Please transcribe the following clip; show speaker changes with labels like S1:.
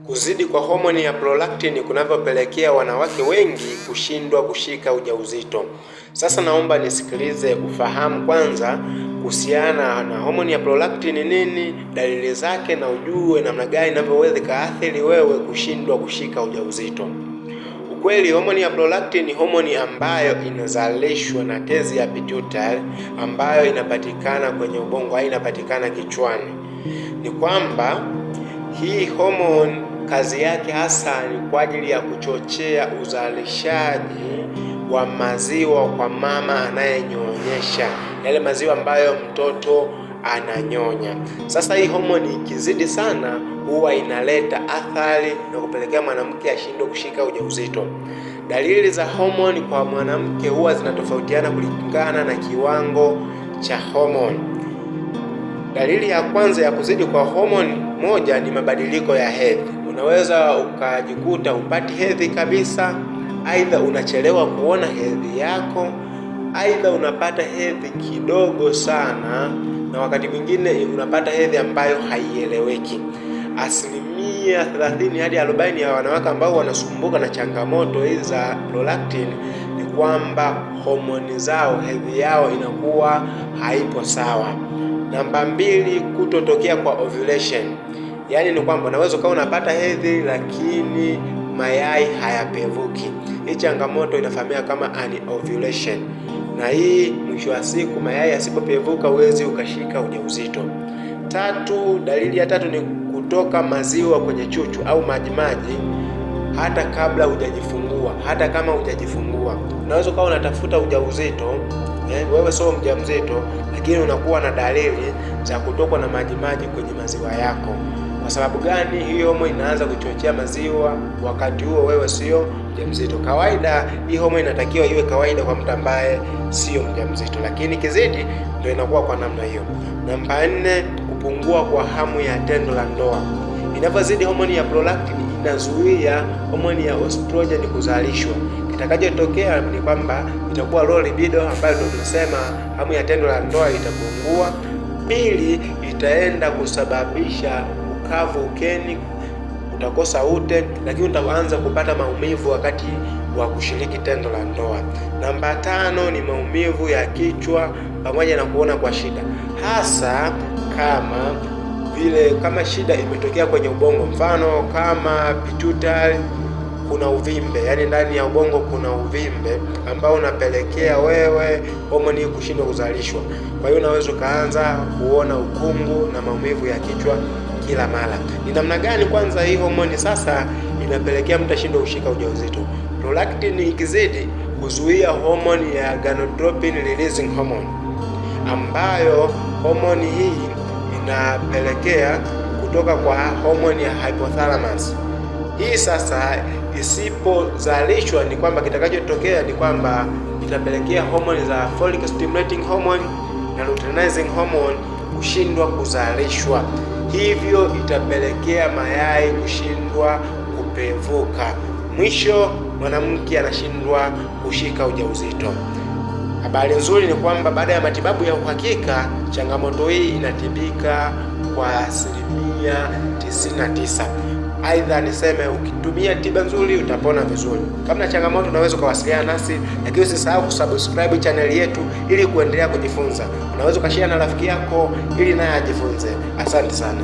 S1: Kuzidi kwa homoni ya prolactin kunavyopelekea wanawake wengi kushindwa kushika ujauzito. Sasa naomba nisikilize ufahamu kwanza kuhusiana na homoni ya prolactin nini, dalili zake, na ujue namna gani inavyoweza kaathiri wewe kushindwa kushika ujauzito. Ukweli, homoni ya prolactin ni homoni ambayo inazalishwa na tezi ya pituitary ambayo inapatikana kwenye ubongo, au inapatikana kichwani. Ni kwamba hii homoni kazi yake hasa ni kwa ajili ya kuchochea uzalishaji wa maziwa kwa mama anayenyonyesha, yale maziwa ambayo mtoto ananyonya. Sasa hii homoni ikizidi sana huwa inaleta athari na kupelekea mwanamke ashindwe kushika ujauzito. Dalili za homoni kwa mwanamke huwa zinatofautiana kulingana na kiwango cha homoni. Dalili ya kwanza ya kuzidi kwa homoni moja ni mabadiliko ya hedhi. Unaweza ukajikuta upati hedhi kabisa, aidha unachelewa kuona hedhi yako, aidha unapata hedhi kidogo sana, na wakati mwingine unapata hedhi ambayo haieleweki. 30 hadi 40 ya wanawake ambao wanasumbuka na changamoto hizi za prolactin ni kwamba homoni zao, hedhi yao inakuwa haipo sawa. Namba 2, kutotokea kwa ovulation. Yaani ni kwamba unaweza ukawa unapata hedhi lakini mayai hayapevuki. Hii changamoto inafahamika kama anovulation. Na hii mwisho wa siku mayai yasipopevuka huwezi ukashika ujauzito. 3, dalili ya 3 ni kutoka maziwa kwenye chuchu au majimaji hata kabla hujajifungua. Hata kama hujajifungua, unaweza ukawa unatafuta ujauzito, wewe sio mjamzito, lakini unakuwa na dalili za kutokwa na majimaji kwenye maziwa yako. Kwa sababu gani? Hiyo homoni inaanza kuchochea maziwa wakati huo wewe sio mjamzito. Kawaida hii homoni inatakiwa iwe kawaida kwa mtu ambaye sio mjamzito, lakini kizidi ndio inakuwa kwa namna hiyo. Namba 4, kupungua kwa hamu ya tendo la ndoa. Inavyozidi homoni ya prolactin inazuia homoni ya estrogen kuzalishwa. Kitakachotokea ni kwamba itakuwa low libido, ambayo ndio tunasema hamu ya tendo la ndoa itapungua. 2, itaenda kusababisha ukavu ukeni, utakosa ute, lakini utaanza kupata maumivu wakati wa kushiriki tendo la ndoa. Namba 5 ni maumivu ya kichwa pamoja na kuona kwa shida, hasa kama shida imetokea kwenye ubongo. Mfano kama pituitary kuna uvimbe, yani ndani ya ubongo kuna uvimbe ambao unapelekea wewe homoni kushindwa kuzalishwa. Kwa hiyo unaweza ukaanza kuona ukungu na maumivu ya kichwa kila mara. Ni namna gani kwanza hii homoni sasa inapelekea mtu ashindwe kushika ujauzito? Prolactin ikizidi kuzuia homoni ya gonadotropin releasing hormone, ambayo homoni hii inapelekea kutoka kwa homoni ya hypothalamus. Hii sasa isipozalishwa ni kwamba kitakachotokea ni kwamba itapelekea homoni za follicle stimulating hormone na luteinizing hormone kushindwa kuzalishwa, hivyo itapelekea mayai kushindwa kupevuka. Mwisho mwanamke anashindwa kushika ujauzito. Habari nzuri ni kwamba baada ya matibabu ya uhakika, changamoto hii inatibika kwa 99%. Aidha niseme ukitumia tiba nzuri utapona vizuri. Kama na changamoto unaweza kuwasiliana nasi, lakini usisahau kusubscribe channel yetu ili kuendelea kujifunza. Unaweza ukashare na rafiki yako ili naye ajifunze. Asante sana.